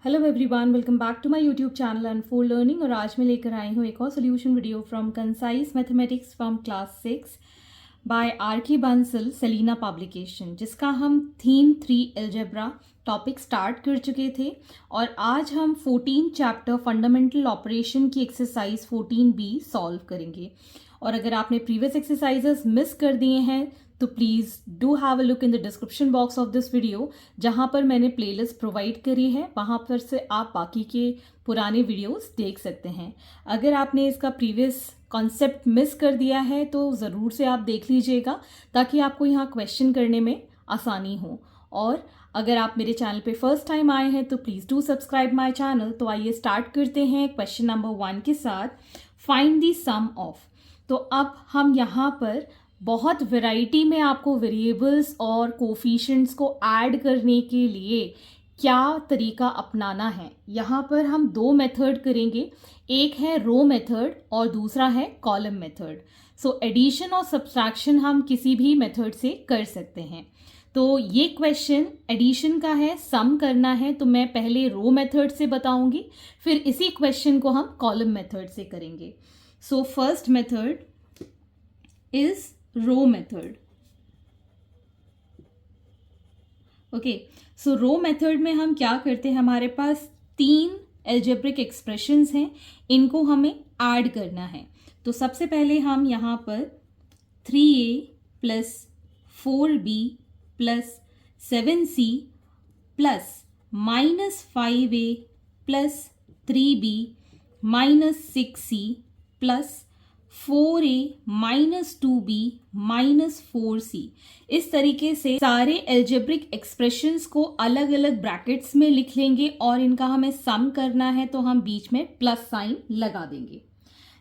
Hello everyone, welcome back to my YouTube channel unfold learning. और आज मैं लेकर आई हूँ एक और solution video from concise mathematics from class 6 by R K. Bansal Selina publication, जिसका हम थीम 3 अलजेब्रा टॉपिक स्टार्ट कर चुके थे। और आज हम 14 चैप्टर फंडामेंटल ऑपरेशन की एक्सरसाइज 14B सॉल्व करेंगे। और अगर आपने प्रीवियस एक्सरसाइजेस मिस कर दिए हैं तो please do have a look in the description box of this video, जहाँ पर मैंने प्लेलिस्ट प्रोवाइड करी है। वहाँ पर से आप बाकी के पुराने वीडियोस देख सकते हैं। अगर आपने इसका प्रीवियस कॉन्सेप्ट मिस कर दिया है तो ज़रूर से आप देख लीजिएगा, ताकि आपको यहाँ क्वेश्चन करने में आसानी हो। और अगर आप मेरे चैनल पे फर्स्ट टाइम आए हैं तो please do subscribe my channel. तो आइए स्टार्ट करते हैं क्वेश्चन नंबर 1 के साथ, फाइंड द सम ऑफ। तो अब हम यहाँ पर बहुत वैरायटी में आपको वेरिएबल्स और कोफिशिएंट्स को ऐड करने के लिए क्या तरीका अपनाना है। यहाँ पर हम दो मेथड करेंगे, एक है रो मेथड और दूसरा है कॉलम मेथड। सो एडिशन और सब्सट्रैक्शन हम किसी भी मेथड से कर सकते हैं। तो ये क्वेश्चन एडिशन का है, सम करना है, तो मैं पहले रो मेथड से बताऊंगी, फिर इसी क्वेश्चन को हम कॉलम मेथड से करेंगे। So first method is row method. Okay, so row method में हम क्या करते हैं, हमारे पास 3 एल्जेब्रिक एक्सप्रेशंस हैं, इनको हमें ऐड करना है। तो सबसे पहले हम यहाँ पर 3a plus 4b plus 7c plus -5a plus 3b minus 6c plus 4a minus 2b minus 4c, इस तरीके से सारे एल्जेब्रिक एक्सप्रेशंस को अलग अलग ब्रैकेट्स में लिख लेंगे। और इनका हमें सम करना है तो हम बीच में प्लस साइन लगा देंगे।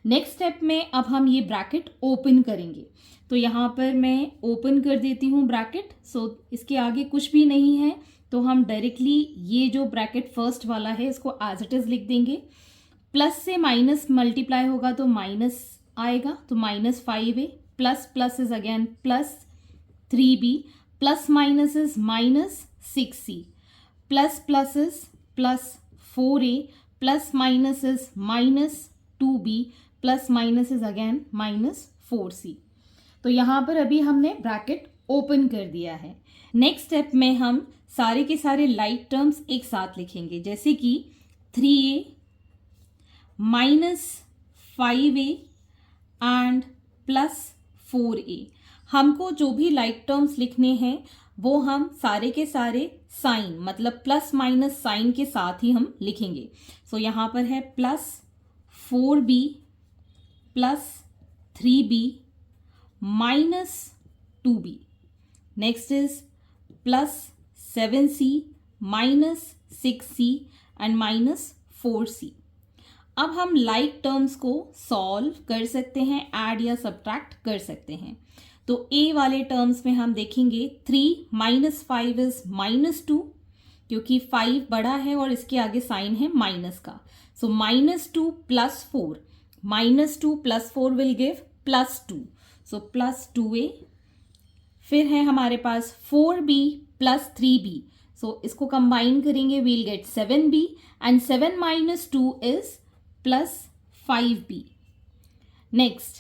नेक्स्ट स्टेप में अब हम ये ब्रैकेट ओपन करेंगे। तो यहाँ पर मैं ओपन कर देती हूँ ब्रैकेट। सो इसके आगे कुछ भी नहीं है, तो हम डायरेक्टली ये जो ब्रैकेट फर्स्ट वाला है इसको एज इट इज लिख देंगे। प्लस से माइनस मल्टीप्लाई होगा तो माइनस आएगा, तो -5a plus plus is again plus 3b plus minus is -6c plus plus is plus 4a plus minus is -2b plus minus is again -4c। तो यहाँ पर अभी हमने ब्रैकेट ओपन कर दिया है। नेक्स्ट स्टेप में हम सारे के सारे लाइक टर्म्स एक साथ लिखेंगे, जैसे कि 3a minus 5a and plus 4a। हमको जो भी लाइक टर्म्स लिखने हैं वो हम सारे के सारे साइन, मतलब प्लस माइनस साइन के साथ ही हम लिखेंगे। सो यहाँ पर है plus 4b plus 3b minus 2b। Next is plus 7c minus 6c and minus 4c। अब हम लाइक टर्म्स को सॉल्व कर सकते हैं, ऐड या सब्ट्रैक्ट कर सकते हैं। तो ए वाले टर्म्स में हम देखेंगे 3 माइनस 5 इज -2, क्योंकि 5 बड़ा है और इसके आगे साइन है माइनस का। सो -2 plus 4, -2 plus 4 will give +2, so plus 2a। फिर है हमारे पास 4b प्लस 3b, सो इसको कंबाइन करेंगे, we'll get 7b and 7 minus 2 is plus 5b। Next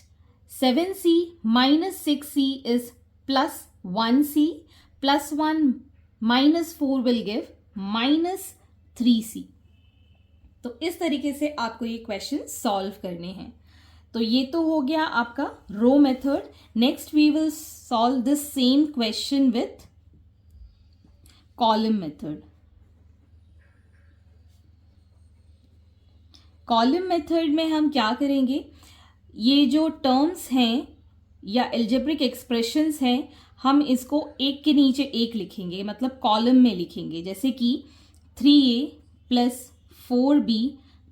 7c minus 6c is plus 1c plus 1 minus 4 will give -3c। तो इस तरीके से आपको ये क्वेश्चन सॉल्व करने हैं। तो ये तो हो गया आपका row method. Next we will solve this same question with column method. Column method में हम क्या करेंगे, ये जो टर्म्स हैं या एल्जेब्रिक एक्सप्रेशंस हैं, हम इसको एक के नीचे एक लिखेंगे, मतलब कॉलम में लिखेंगे। जैसे कि 3a plus 4b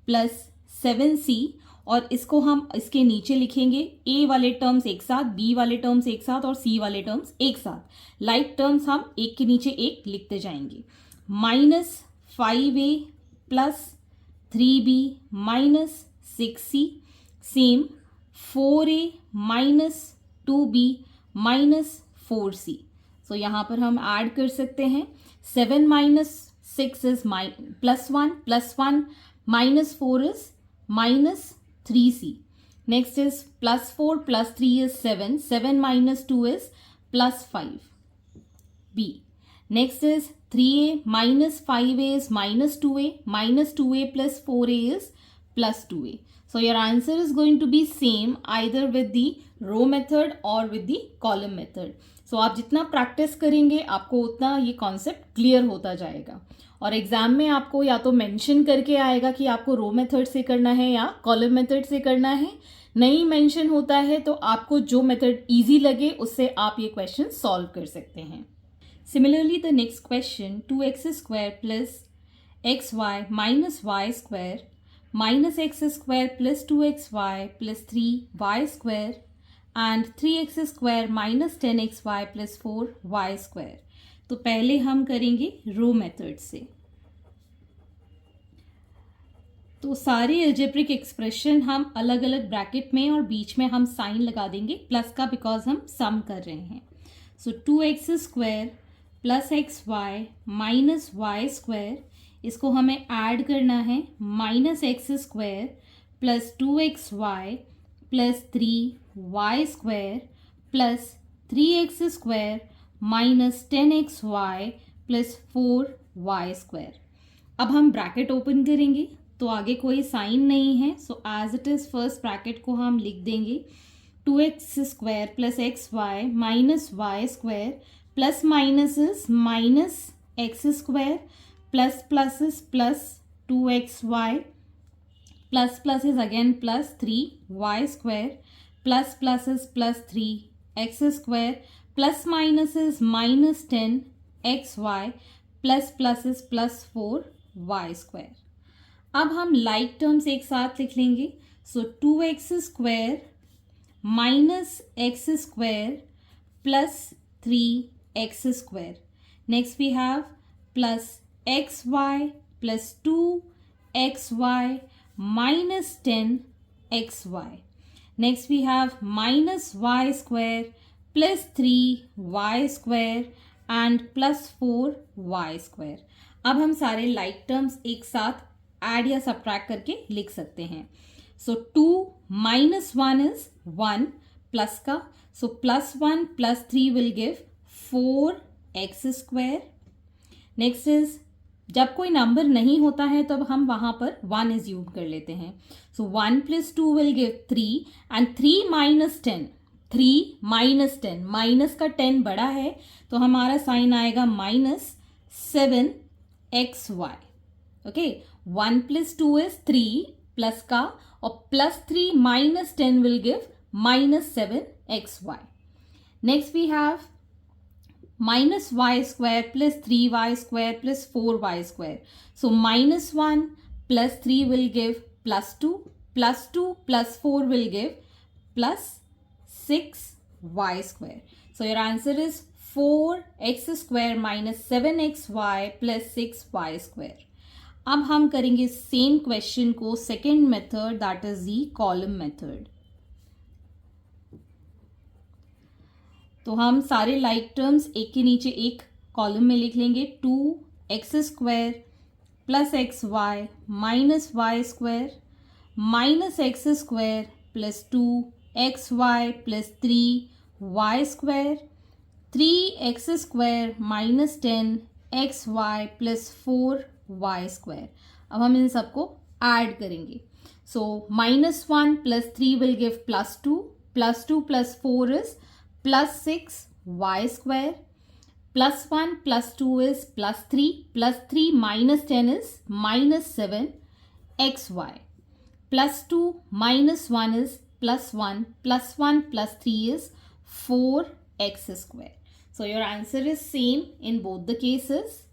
plus 7c, और इसको हम इसके नीचे लिखेंगे a वाले टर्म्स एक साथ, b वाले टर्म्स एक साथ और c वाले टर्म्स एक साथ। लाइक टर्म्स हम एक के नीचे एक लिखते जाएंगे। -5a plus 3b minus 6c, same 4a minus 2b minus 4c। सो यहाँ पर हम ऐड कर सकते हैं। 7 minus 6 is plus 1 minus 4 is minus 3c. Next is plus 4 plus 3 is 7 minus 2 is plus 5b. Next is 3a minus 5a is minus 2a plus 4a is plus 2a. So your answer is going to be same either with the row method or with the column method. So आप जितना practice करेंगे आपको उतना ये concept clear होता जाएगा और exam में आपको या तो मेंशन करके आएगा कि आपको रो मेथड से करना है या कॉलम मेथड से करना है. नहीं मेंशन होता है तो आपको जो मेथड इजी लगे उससे आप ये क्वेश्चन सॉल्व कर सकते हैं. Similarly, the next question, 2x square plus xy minus y square minus x square plus 2xy plus 3y square and 3x square minus 10xy plus 4y square. तो पहले हम करेंगे रो मेथड से. तो सारे एल्जेब्रिक एक्सप्रेशन हम अलग अलग ब्रैकेट में और बीच में हम साइन लगा देंगे प्लस का, बिकॉज हम सम कर रहे हैं. So 2x square plus x y minus y square, इसको हमें ऐड करना है minus x square plus 2xy plus 3y square plus 3x square minus 10xy plus 4y square. अब हम ब्रैकेट ओपन करेंगे तो आगे कोई साइन नहीं है, so as it is first bracket को हम लिख देंगे 2x square plus x y minus y square plus minus is minus x square plus is plus 2xy plus is again plus 3y square plus is plus 3x square plus minus is minus 10xy plus is plus 4y square. अब हम like terms एक साथ लिख लेंगे. So 2x square minus x square plus 3x square. Next we have plus xy plus 2xy minus 10xy. Next we have minus y square plus 3y square and plus 4y square. अब हम सारे like terms एक साथ add या subtract करके लिख सकते हैं. सो 2 माइनस 1 इज 1 प्लस का, so plus 1 plus 3 will give 4x square. Next is जब कोई नंबर नहीं होता है तब हम वहां पर 1 एज्यूम कर लेते हैं. So 1 plus 2 will give 3 and 3 minus 10, 3 minus 10, minus का 10 बड़ा है तो हमारा साइन आएगा minus 7xy. Okay, 1 plus 2 is 3 plus का और plus 3 minus 10 will give minus 7xy. Next we have minus y square plus 3y square plus 4y square. So minus 1 plus 3 will give plus 2 plus 4 will give plus 6y square. So your answer is 4x square minus 7xy plus 6y square. अब हम करेंगे same question को second method, that is the column method. तो हम सारे like terms एक के नीचे एक कॉलम में लिख लेंगे. 2x square plus x y minus y square minus x square plus 2xy plus 3y square 3x square minus 10xy plus 4y square. अब हम इन सबको ऐड करेंगे. So minus 1 plus 3 will give plus 2 plus 4 is plus 6y square plus 1 plus 2 is plus 3 minus 10 is minus 7xy plus 2 minus 1 is plus 1 plus 3 is 4x square. So your answer is same in both the cases.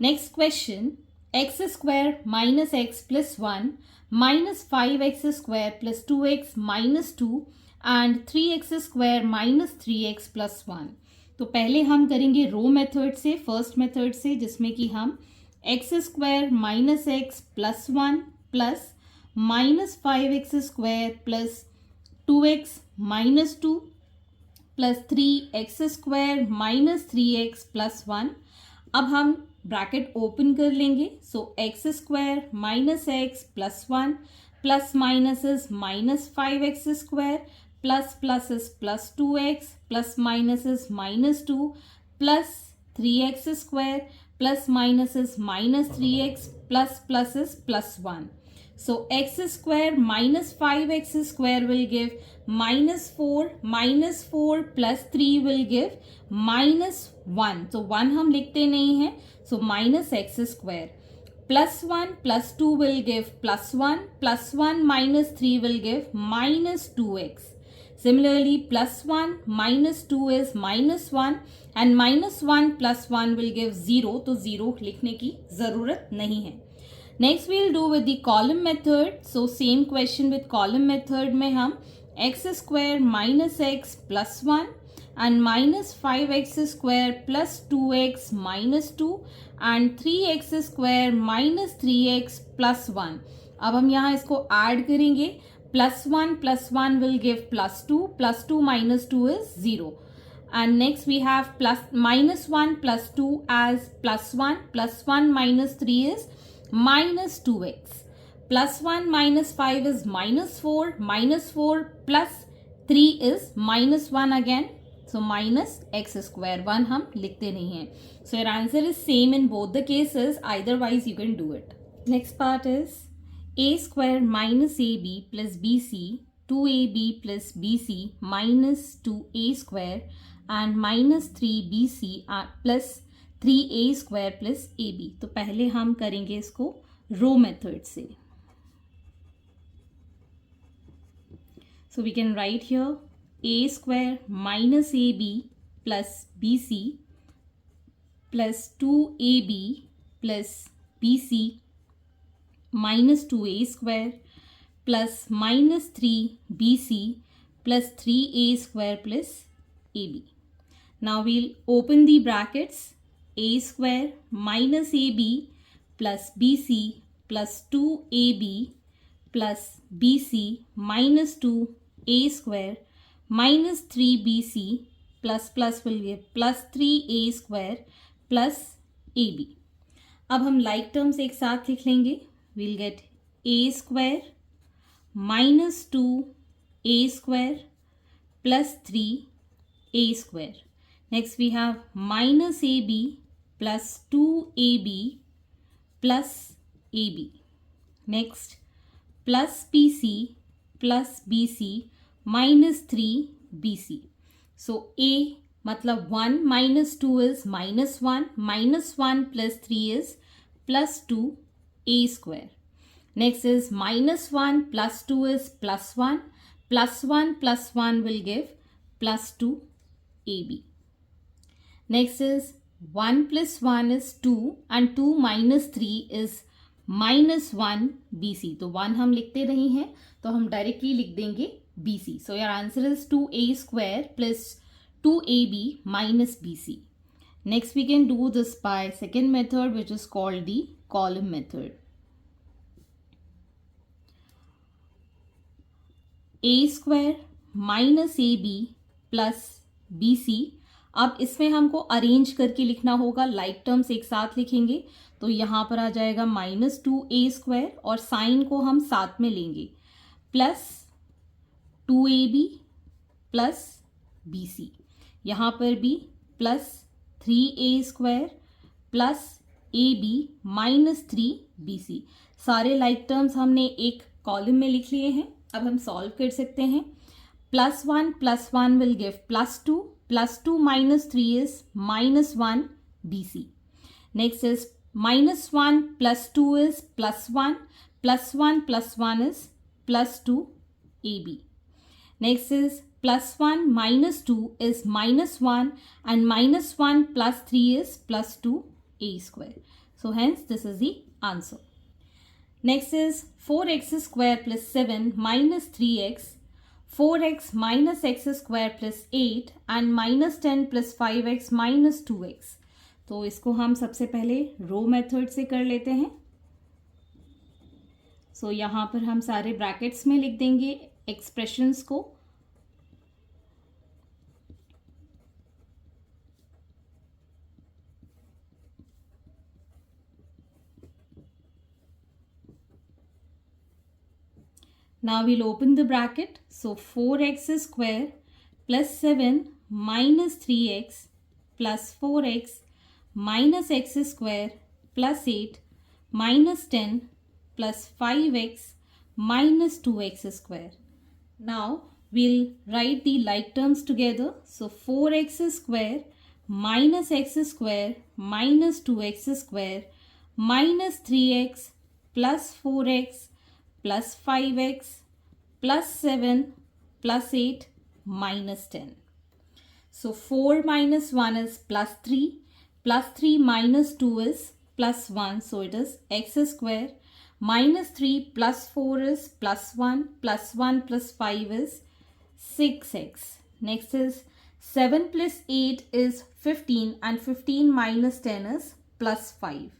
Next question, x square minus x plus 1 minus 5x square plus 2x minus 2 and 3x square minus 3x plus 1. तो पहले हम करेंगे row method से, first method से, जिसमें कि हम x square minus x plus 1 plus minus 5x square plus 2x minus 2 plus 3x square minus 3x plus 1. अब हम ब्रैकेट ओपन कर लेंगे. So x square minus x plus 1 plus minus is minus 5x square plus is plus 2x plus minus is minus 2 plus 3x square plus minus is minus 3x plus is plus 1. So x square minus 5x square will give minus 4 plus 3 will give minus 1. So 1 हम लिखते नहीं हैं. So minus x square plus 1 plus 2 will give plus 1 minus 3 will give minus 2x. Similarly plus 1 minus 2 is minus 1 and minus 1 plus 1 will give 0. तो 0 लिखने की ज़रूरत नहीं है. Next we'll do with the column method. So same question with column method में हम x square minus x plus 1 and minus 5x square plus 2x minus 2 and 3x square minus 3x plus 1. अब हम यहाँ इसको add करेंगे. plus 1 will give plus 2 minus 2 is 0. And next we have minus 1 plus 2 as plus 1 minus 3 is minus 2x. Plus 1 minus 5 is minus 4 plus 3 is minus 1 again. So minus x square. 1 हम लिखते नहीं हैं. So your answer is same in both the cases. Eitherwise you can do it. Next part is a square minus ab plus bc 2ab plus bc minus 2a square and minus 3bc plus 3a square plus ab. तो पहले हम करेंगे इसको रो method से. So we can write here a square minus ab plus bc plus 2ab plus bc minus 2a square plus minus 3bc plus 3a square plus ab. Now we'll open the brackets. A square minus ab plus bc plus 2ab plus bc minus 2a square minus 3bc plus will give plus 3a square plus ab. अब हम like terms एक साथ लिख लेंगे. We'll get a square minus 2a square plus 3a square. Next we have minus ab plus 2ab plus ab. Next plus bc plus bc minus 3bc. So a मतलब 1 minus 2 is minus 1 plus 3 is plus 2a square. Next is minus 1 plus 2 is plus 1 plus 1 will give plus 2ab. Next is 1 plus 1 is 2 and 2 minus 3 is minus 1 bc. तो 1 हम लिखते नहीं हैं तो हम directly लिख देंगे bc. So your answer is 2a square plus 2ab minus bc. Next we can do this by second method which is called the column method. A square minus ab plus bc. अब इसमें हमको arrange करके लिखना होगा. Like terms एक साथ लिखेंगे तो यहाँ पर आ जाएगा माइनस 2a स्क्वायर और साइन को हम साथ में लेंगे प्लस 2ab प्लस bc. यहाँ पर भी plus 3a square plus ab minus 3bc. सारे लाइक टर्म्स हमने एक कॉलम में लिख लिए हैं. अब हम सॉल्व कर सकते हैं. plus 1 will give plus 2 minus 3 is minus 1 bc. Next is minus 1 plus 2 is plus 1 plus 1 is plus 2 ab. Next is plus 1 minus 2 is minus 1 and minus 1 plus 3 is plus 2a square. So hence this is the answer. Next is 4x square plus 7 minus 3x 4x minus x square plus 8 and minus 10 plus 5x minus 2x. तो इसको हम सबसे पहले रो method से कर लेते हैं. सो यहाँ पर हम सारे ब्रैकेट्स में लिख देंगे एक्सप्रेशंस को. Now we'll open the bracket. So 4x square plus 7 minus 3x plus 4x minus x square plus 8 minus 10 plus 5x minus 2x square. Now we'll write the like terms together. So 4x square minus x square minus 2x square minus 3x plus 4x plus 5x plus 7 plus 8 minus 10. So 4 minus 1 is plus 3 minus 2 is plus 1. So it is x square minus 3 plus 4 is plus 1 plus 1 plus 5 is 6x. Next is 7 plus 8 is 15 and 15 minus 10 is plus 5.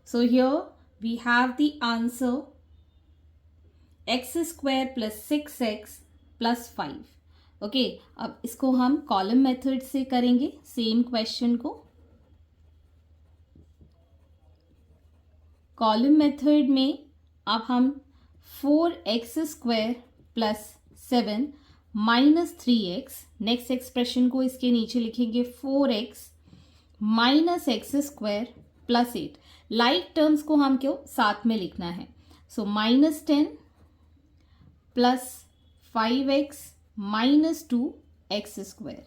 So here we have the answer x square plus 6x plus 5. Okay अब इसको हम column method से करेंगे same question को. Column method में अब हम 4x square plus 7 minus 3x next expression को इसके नीचे लिखेंगे 4x minus x square plus 8. Like terms को हम क्यों साथ में लिखना है. So minus 10 plus 5x minus 2x square.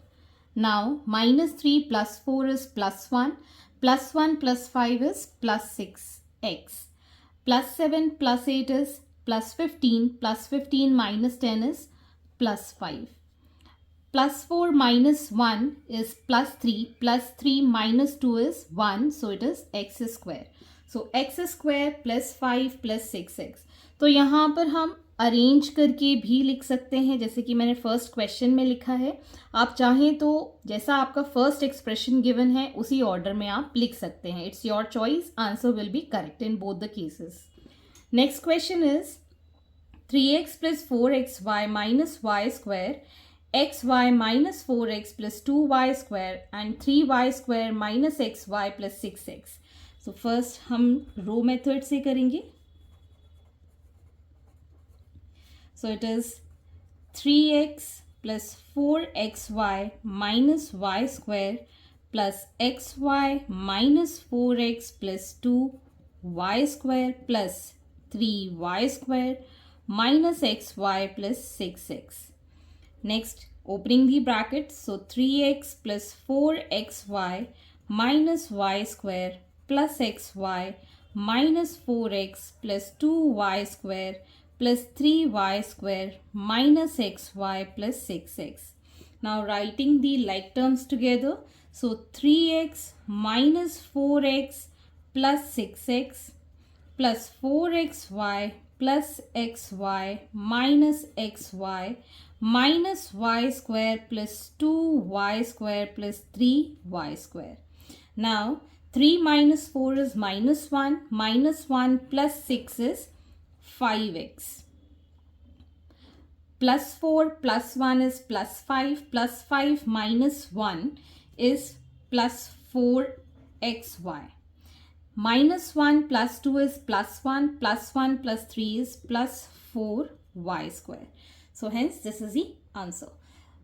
Now minus 3 plus 4 is plus 1 plus 5 is plus 6x plus 7 plus 8 is plus 15 plus 15 minus 10 is plus 5 plus 4 minus 1 is plus 3 minus 2 is 1. So it is x square. So x square plus 5 plus 6x. तो यहाँ पर हम arrange करके भी लिख सकते हैं जैसे कि मैंने फर्स्ट क्वेश्चन में लिखा है. आप चाहें तो जैसा आपका फर्स्ट एक्सप्रेशन गिवन है उसी ऑर्डर में आप लिख सकते हैं. It's your choice. Answer will be correct in both the cases. Next question is 3x plus 4xy minus y square xy minus 4x plus 2y square and 3y square minus xy plus 6x. So first हम row method से करेंगे. So it is 3x plus 4xy minus y square plus xy minus 4x plus 2y square plus 3y square minus xy plus 6x. Next, opening the brackets. So 3x plus 4xy minus y square plus xy minus 4x plus 2y square plus 3y square minus xy plus 6x. Now writing the like terms together. So 3x minus 4x plus 6x plus 4xy plus xy minus xy minus y square plus 2y square plus 3y square. Now 3 minus 4 is minus 1 plus 6 is 5x plus 4 plus 1 is plus 5 plus 5 minus 1 is plus 4xy minus 1 plus 2 is plus 1 plus 1 plus 3 is plus 4y square. So hence this is the answer.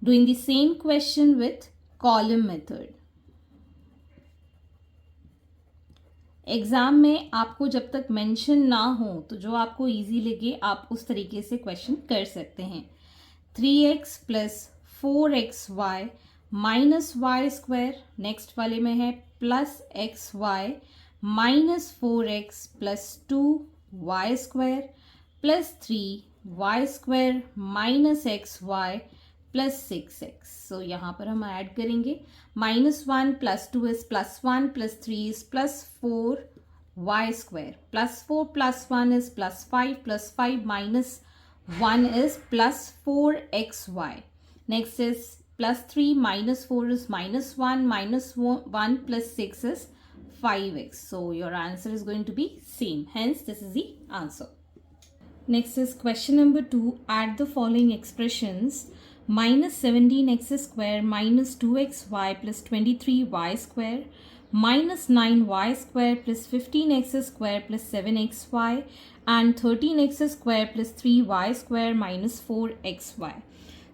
Doing the same question with column method. Exam में आपको जब तक mention ना हो तो जो आपको easy लगे आप उस तरीके से क्वेश्चन कर सकते हैं. 3x plus 4xy minus y square next वाले में है plus xy minus 4x plus 2y square plus 3y square minus xy plus 6x. सो यहाँ पर हम ऐड करेंगे minus 1 plus 2 is plus 1 plus 3 is plus 4y square plus 4 plus 1 is plus 5 plus 5 minus 1 is plus 4xy. Next is plus 3 minus 4 is minus 1 plus 6 is 5x. So your answer is going to be same. Hence this is the answer. Next is question number 2. Add the following expressions. Minus 17x square minus 2xy plus 23y square minus 9y square plus 15x square plus 7xy and 13x square plus 3y square minus 4xy.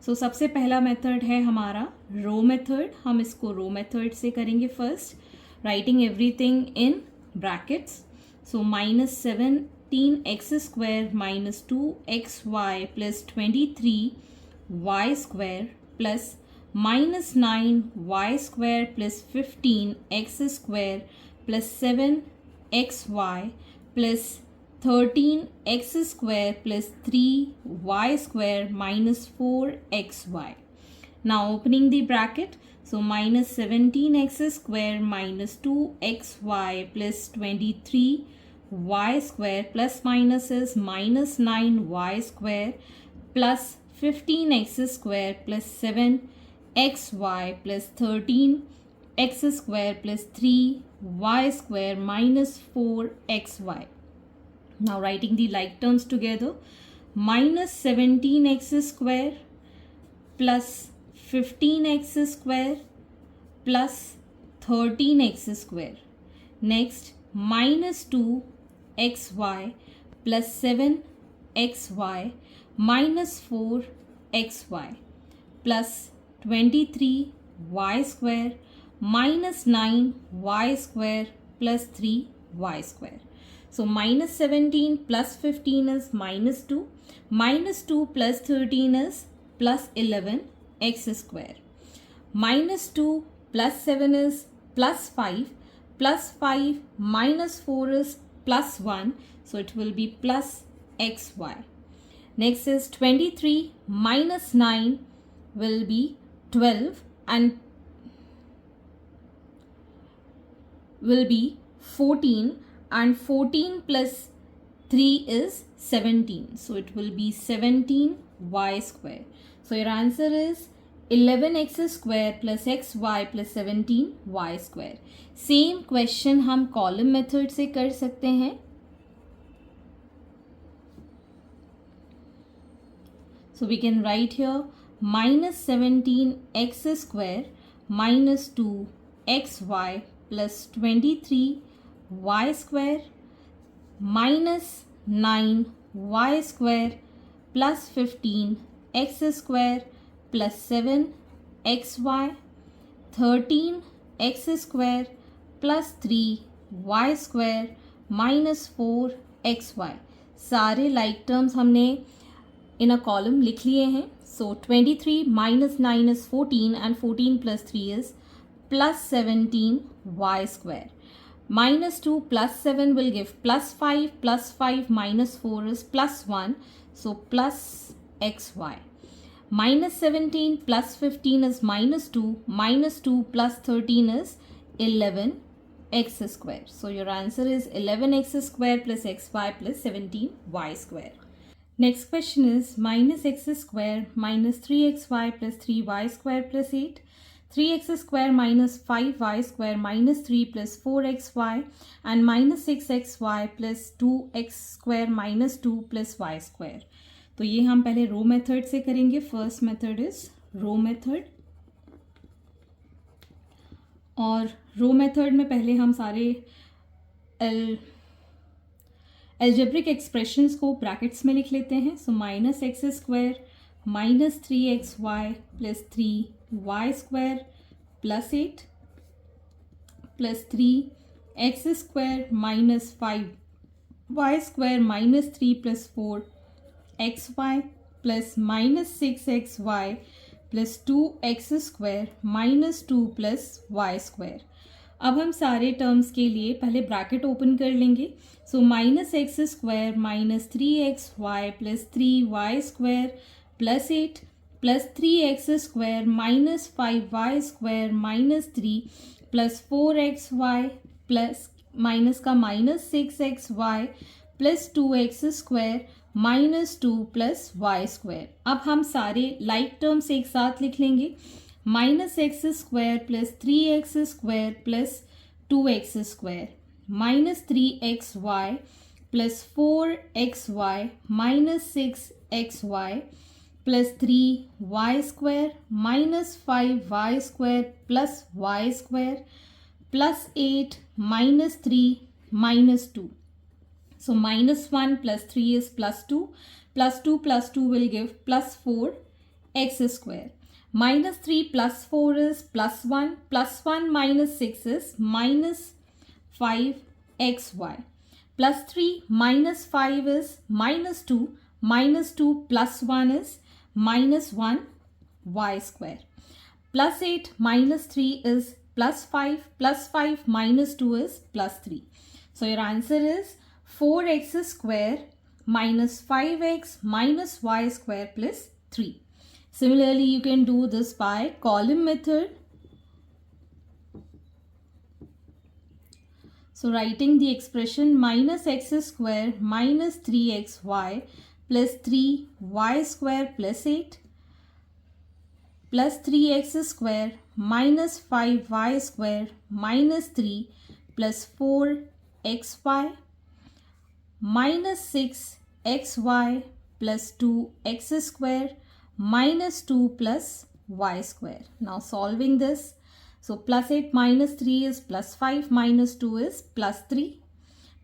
सो सबसे पहला method है हमारा रो method. हम इसको रो method से करेंगे first, writing everything in brackets. So minus 17x square minus 2xy plus 23y square plus minus 9y square plus 15x square plus 7xy plus 13x square plus 3y square minus 4xy. Now opening the bracket. So minus 17x square minus 2xy plus 23y square plus minus is minus 9y square plus 15x square plus 7xy plus 13x square plus 3y square minus 4xy. Now writing the like terms together. Minus 17x square plus 15x square plus 13x square. Next minus 2xy plus 7xy minus 4xy plus 23y square minus 9y square plus 3y square. So minus 17 plus 15 is minus 2. Minus 2 plus 13 is plus 11x square. Minus 2 plus 7 is plus 5. Plus 5 minus 4 is plus 1. So it will be plus xy. Next is 23 minus 9 will be 12 and will be 14, and 14 plus 3 is 17. So it will be 17y square. So your answer is 11x square plus xy plus 17y square. Same question हम column method से कर सकते हैं. So we can write here minus 17x square minus 2xy plus 23y square minus 9y square plus 15x square plus 7xy 13x square plus 3y square minus 4xy. सारे like terms हमने in a column लिख लिए हैं. So 23 minus 9 is 14 and 14 plus 3 is plus 17y square. Minus 2 plus 7 will give plus 5 minus 4 is plus 1. So plus xy. Minus 17 plus 15 is minus 2. Minus 2 plus 13 is 11x square. So your answer is 11x square plus xy plus 17y square. Next question is minus x square minus 3xy plus 3y square plus 8. 3x square minus 5y square minus 3 plus 4xy and minus 6xy plus 2x square minus 2 plus y square. तो ये हम पहले रो method से करेंगे. First method is row method. और row method में पहले हम सारे एल्जेब्रिक एक्सप्रेशंस को ब्रैकेट्स में लिख लेते हैं. सो minus x square minus 3xy plus 3y square plus 8 plus 3x square minus 5y square minus 3 plus 4xy plus minus 6xy plus 2x square minus 2 plus y square. अब हम सारे terms के लिए पहले ब्रैकेट ओपन कर लेंगे. So minus x square minus 3xy plus 3y square plus 8 plus 3x square minus 5y square minus 3 plus 4xy plus minus का minus 6xy plus 2x square minus 2 plus y square. अब हम सारे like terms एक साथ लिख लेंगे. Minus x square plus 3x square plus 2x square minus 3xy plus 4xy minus 6xy plus 3y square minus 5y square plus y square +8 -3 -2. So -1 + 3 is +2. +2 + 2 will give +4 x square. -3 + 4 is +1. +1 - 6 is -5 xy. +3 - 5 is -2. -2 + 1 is -1 y square. +8 - 3 is +5. +5 - 2 is +3. So your answer is 4x square minus 5x minus y square plus 3. Similarly, you can do this by column method. So writing the expression minus x square minus 3xy plus 3y square plus 8 plus 3x square minus 5y square minus 3 plus 4xy minus 6xy plus 2x square minus 2 plus y square. Now solving this. So +8 minus 3 is +5 minus 2 is +3.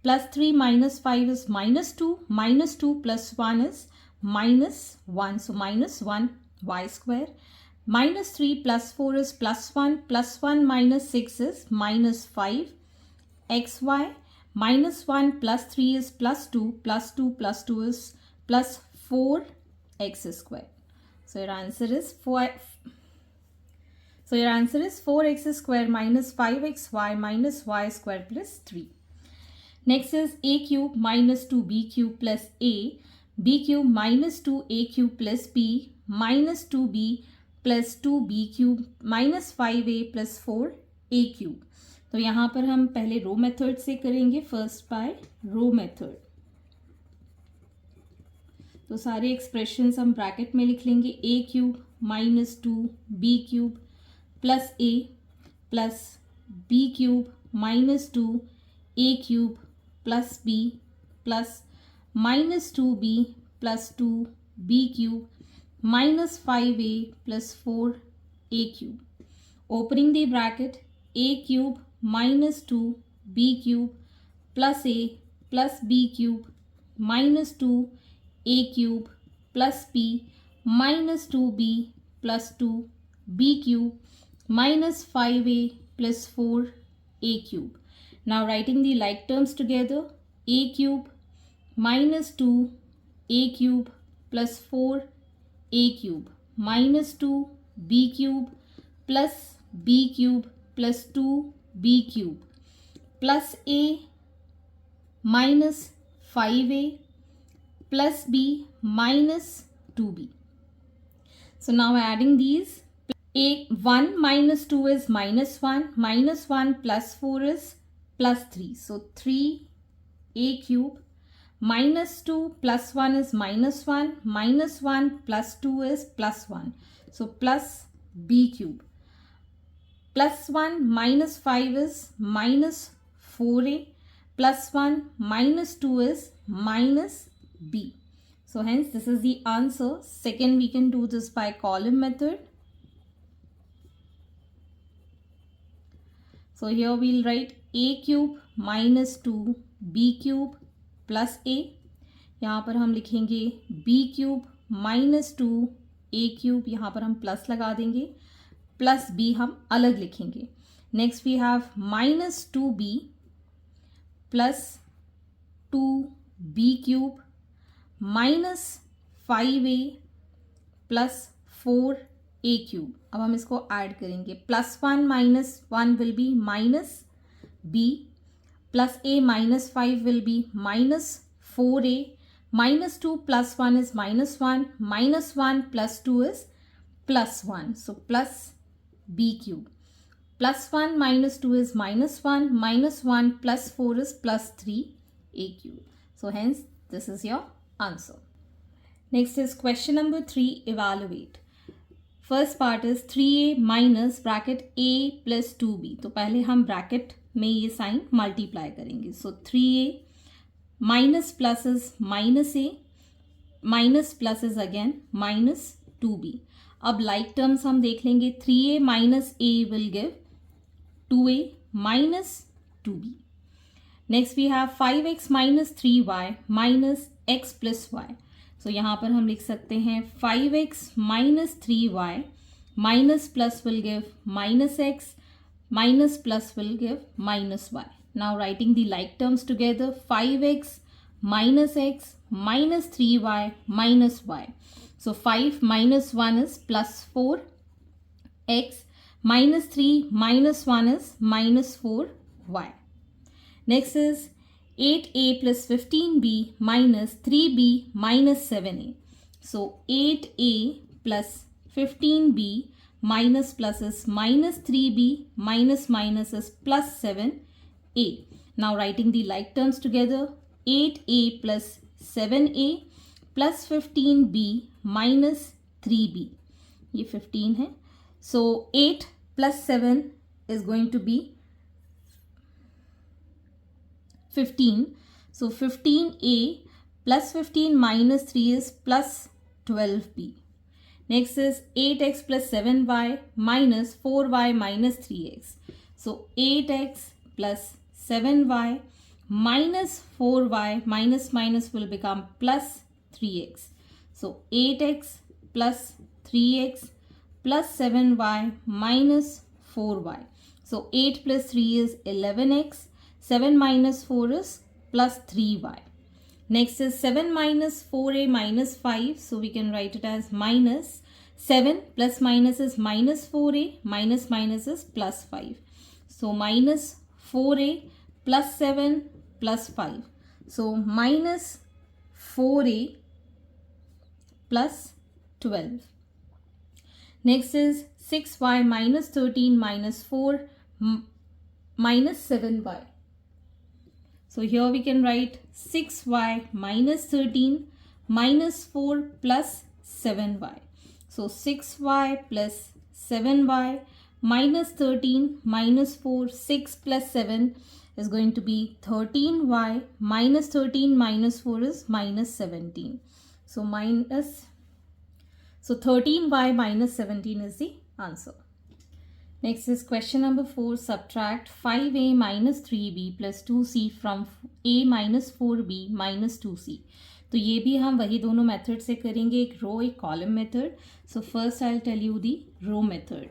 +3 minus 5 is -2. -2 plus 1 is -1. So -1 y square. -3 plus 4 is +1. +1 minus 6 is -5 xy. -1 plus 3 is +2. +2 plus 2 is +4 x square. So your answer is 4x square minus 5xy minus y square plus 3. Next is a cube minus 2b cube plus a, b cube minus 2a cube plus b minus 2b plus 2b cube minus 5a plus 4a cube. तो यहाँ पर हम पहले रो method से करेंगे, first by row method. तो सारे expressions हम ब्रैकेट में लिख लेंगे. a cube minus 2b cube plus a plus b cube minus 2a cube plus b plus minus 2b plus 2b cube minus 5a plus 4a cube. Opening the bracket, a cube minus 2b cube plus a plus b cube minus 2a cube plus b minus 2b plus 2b cube minus 5a plus 4a cube. Now writing the like terms together, a cube minus 2a cube plus 4a cube minus 2b cube plus b cube plus 2b cube plus a minus 5a plus b minus 2b. So now adding these, a 1 minus 2 is -1, -1 plus 4 is plus 3. So 3a cube minus 2 plus 1 is -1, -1 plus 2 is plus 1. So plus b cube. Plus 1 minus 5 is minus 4a. Plus 1 minus 2 is minus b. So hence this is the answer. Second, we can do this by column method. So here we'll write a cube minus 2b cube plus a. यहाँ पर हम लिखेंगे b cube minus 2a cube, यहाँ पर हम plus लगा देंगे, plus b हम अलग लिखेंगे. Next we have minus 2b plus 2b cube minus 5a plus 4a cube. अब हम इसको ऐड करेंगे. +1 minus 1 will be minus b, plus a minus 5 will be minus 4a, minus 2 plus 1 is -1, -1 plus 2 is plus 1. So plus b cube. +1 minus 2 is -1, -1 plus 4 is plus 3a cube. So hence this is your answer. Next is question number 3, evaluate. First part is 3a minus bracket a plus 2b. तो पहले हम bracket में ये sign multiply करेंगे. सो 3a minus plus is minus a, minus plus is again minus 2b. अब like terms हम देख लेंगे. 3a minus a will give 2a minus 2b. Next we have 5x minus 3y minus x plus y. So यहाँ पर हम लिख सकते हैं 5x minus 3y minus plus will give minus x, minus plus will give minus y. Now writing the like terms together, 5x minus x minus 3y minus y. So 5 minus 1 is plus 4, x minus 3 minus 1 is minus 4y. Next is 8a plus 15b minus 3b minus 7a. So 8a plus 15b minus plus is minus 3b minus minus is plus 7a. Now writing the like terms together, 8a plus 7a plus 15b minus 3b. ये 15 है. So 8 plus 7 is going to be 15. So 15a plus 15 minus 3 is plus 12b. Next is 8x plus 7y minus 4y minus 3x. So 8x plus 7y minus 4y minus minus will become plus 3x. So 8x plus 3x plus 7y minus 4y. So 8 plus 3 is 11x. 7 minus 4 is plus 3y. Next is 7 minus 4a minus 5. So we can write it as minus 7 plus minus is minus 4a minus minus is plus 5. So minus 4a plus 7 plus 5. So minus 4a plus 12. Next is 6y minus 13 minus 4 minus 7y. So here we can write 6y minus 13 minus 4 plus 7y. So 6y plus 7y minus 13 minus 4, 6 plus 7 is going to be 13y minus 13 minus 4 is minus 17. So 13y minus 17 is the answer. Next is question number 4. Subtract 5a minus 3b plus 2c from a minus 4b minus 2c. तो ये भी हम वही दोनों method से करेंगे, एक row एक column method. So first I will tell you the row method.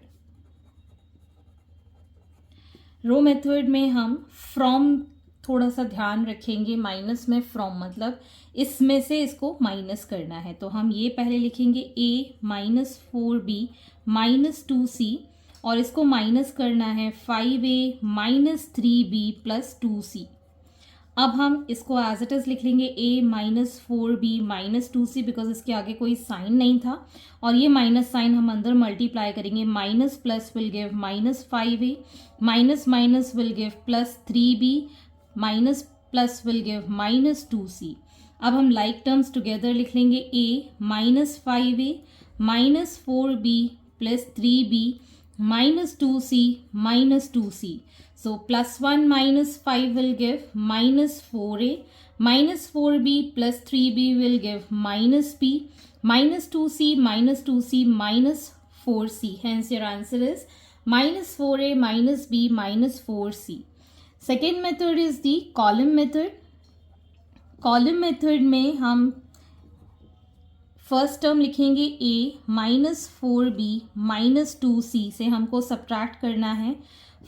Row method में हम फ्रॉम थोड़ा सा ध्यान रखेंगे. माइनस में फ्रॉम मतलब इसमें से इसको माइनस करना है. तो हम ये पहले लिखेंगे a minus 4b minus 2c और इसको माइनस करना है 5a minus 3b plus 2c. अब हम इसको एज इट इज़ लिख लेंगे a minus 4b minus 2c because इसके आगे कोई साइन नहीं था और ये माइनस साइन हम अंदर मल्टीप्लाई करेंगे. Minus plus will give minus 5a minus minus will give plus 3b minus plus will give minus 2c. अब हम लाइक टर्म्स टुगेदर लिख लेंगे a minus 5a minus 4b plus 3b minus 2c minus 2c. So plus 1 minus 5 will give minus 4a minus 4b plus 3b will give minus b minus 2c minus 2c minus 4c. Hence your answer is minus 4a minus b minus 4c. Second method is the column method. Column method में हम first term लिखेंगे a minus 4b minus 2c से हमको subtract करना है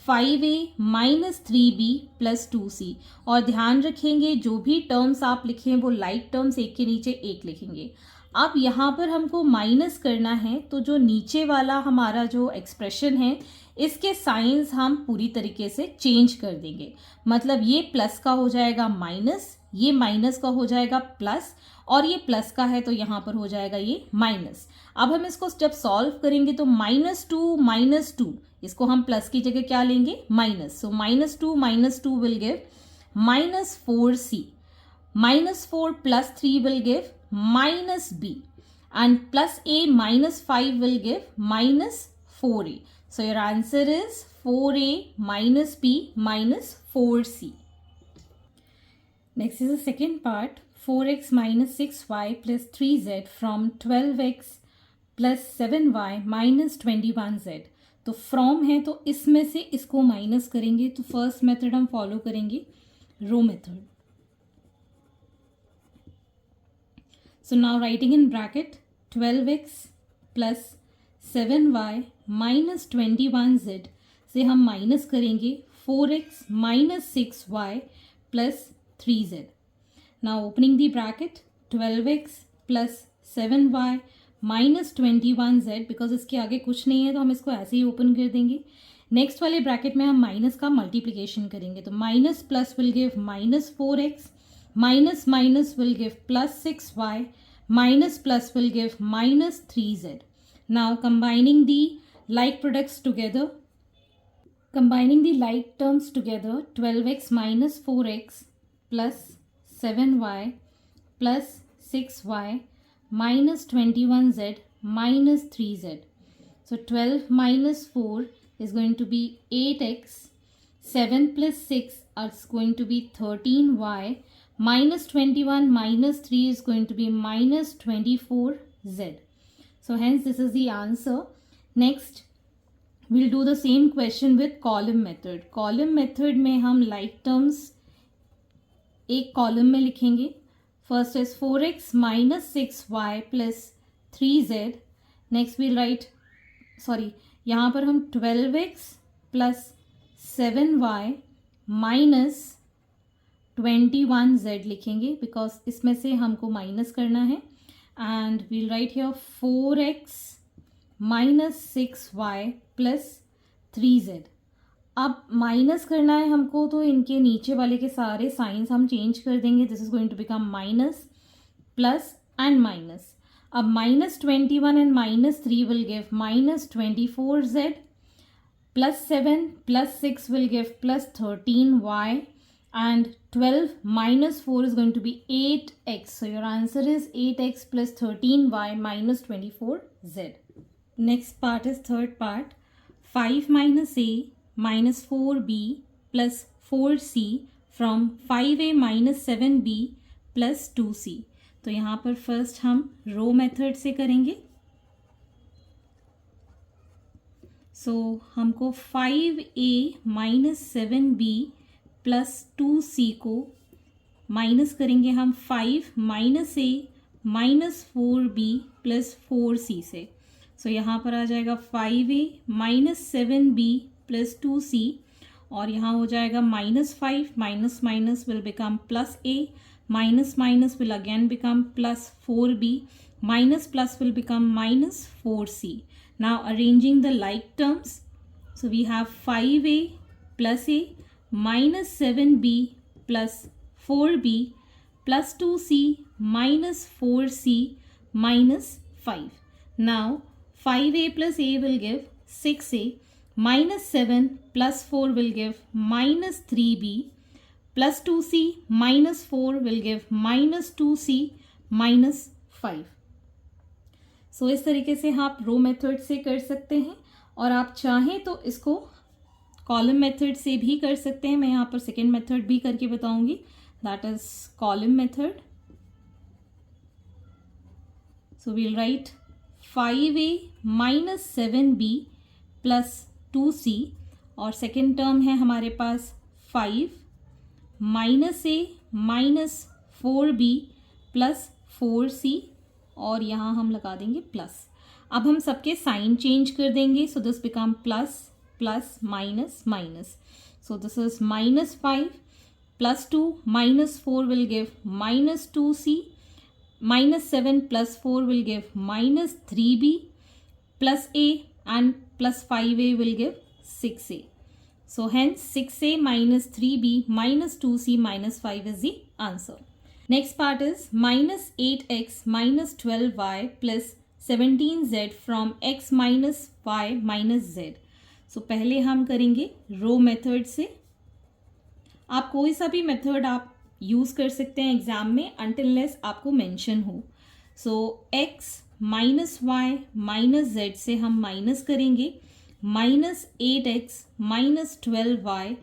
5a minus 3b plus 2c. और ध्यान रखेंगे जो भी टर्म्स आप लिखें वो लाइक टर्म्स एक के नीचे एक लिखेंगे. अब यहाँ पर हमको माइनस करना है तो जो नीचे वाला हमारा जो एक्सप्रेशन है इसके साइंस हम पूरी तरीके से चेंज कर देंगे. मतलब ये प्लस का हो जाएगा माइनस, ये माइनस का हो जाएगा प्लस और ये प्लस का है तो यहाँ पर हो जाएगा ये माइनस. अब हम इसको जब सॉल्व करेंगे तो माइनस टू इसको हम प्लस की जगह क्या लेंगे minus. So minus two will give minus 4c. Minus 4 plus 3 will give minus b and plus a minus 5 will give minus 4a. So your answer is 4a minus b minus 4c. Next is the second part. 4x minus 6y plus 3z from 12x plus 7y minus 21z. तो from है तो इसमें से इसको minus करेंगे, तो first method हम follow करेंगे row method. So now writing in bracket 12x plus 7y minus 21z से हम माइनस करेंगे 4x minus 6y plus 3z. Now opening the bracket 12x plus 7y minus 21z, because इसके आगे कुछ नहीं है तो हम इसको ऐसे ही ओपन कर देंगे. नेक्स्ट वाले ब्रैकेट में हम माइनस का मल्टीप्लिकेशन करेंगे, तो minus plus will give minus 4x, minus minus will give plus 6y, minus plus will give minus 3z. Now combining the like products together, combining the like terms together, 12x minus 4x plus 7y plus 6y minus 21z minus 3z. So 12 minus 4 is going to be 8x, 7 plus 6 is going to be 13y, minus 21 minus 3 is going to be minus 24z. So hence this is the answer. Next we'll do the same question with column method. Column method में हम like terms एक column में लिखेंगे. First is 4x minus 6y plus 3z. Next we'll write, यहाँ पर हम 12x plus 7y minus 21z लिखेंगे, because इसमें से हमको माइनस करना है. And we'll write here 4x minus 6y plus 3z. अब माइनस करना है हमको, तो इनके नीचे वाले के सारे साइंस हम चेंज कर देंगे. This is going to become minus plus and minus. अब minus 21 and minus 3 will give minus 24z, plus 7 plus 6 will give plus 13y, and 12 minus 4 is going to be 8x. So your answer is 8x plus 13y minus 24z. Next part is third part. 5 minus a minus 4b plus 4c from 5a minus 7b plus 2c. तो यहाँ पर first हम row method से करेंगे. सो हमको 5a minus 7b plus 2c को minus करेंगे हम 5 minus a minus 4b plus 4c से. सो यहाँ पर आ जाएगा 5a minus 7b plus 2c, और यहाँ हो जाएगा minus 5 minus minus will become plus a, minus minus will again become plus 4b, minus plus will become minus 4c. Now arranging the like terms, so we have 5a plus a minus 7b plus 4b plus 2c minus 4c minus 5. Now 5a plus a will give 6a, minus 7 plus 4 will give minus 3b, plus 2c minus 4 will give minus 2c minus 5. सो इस तरीके से आप रो method से कर सकते हैं, और आप चाहें तो इसको कॉलम मेथड से भी कर सकते हैं. मैं यहाँ पर सेकेंड मेथड भी करके बताऊंगी, that is column method. So we'll write 5a minus 7b plus 2c, और सेकेंड टर्म है हमारे पास 5 minus a minus 4b plus 4c, और यहाँ हम लगा देंगे प्लस. अब हम सबके साइन चेंज कर देंगे, so this become plus plus minus minus. So this is minus 5 plus 2 minus 4 will give minus 2c, minus 7 plus 4 will give minus 3b plus a, and plus 5a will give 6a. So hence 6a minus 3b minus 2c minus 5 is the answer. Next part is minus 8x minus 12y plus 17z from x minus y minus z. So पहले हम करेंगे row method से. आप कोई सा भी method आप use कर सकते हैं एग्जाम में, until unless आपको मेंशन हो. So x minus y minus z से हम माइनस करेंगे minus 8x minus 12y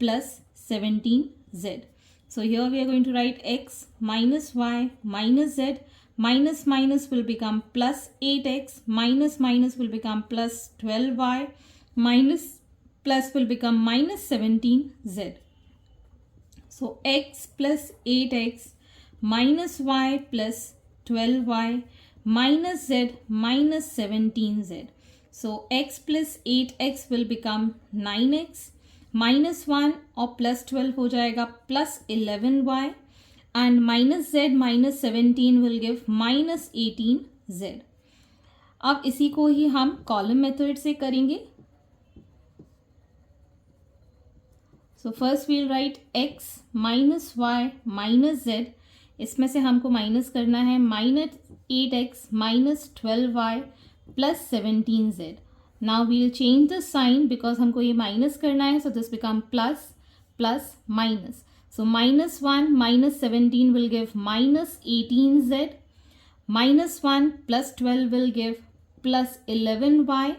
plus 17z. So here we are going to write x minus y minus z, minus minus will become plus 8x, minus minus will become plus 12y, minus plus will become minus 17z. So x plus 8x minus y plus 12y minus z minus 17z. So x plus 8x will become 9x, minus 1 और plus 12 हो जाएगा plus 11y, and minus z minus 17 will give minus 18z. अब इसी को ही हम column method से करेंगे. So first we'll write x minus y minus z. इसमें से हमको माइनस करना है minus 8x minus 12y plus 17z. Now we'll change the sign because हमको ये माइनस करना है. So this become plus plus minus. So minus 1 minus 17 will give minus 18z. Minus 1 plus 12 will give plus 11y,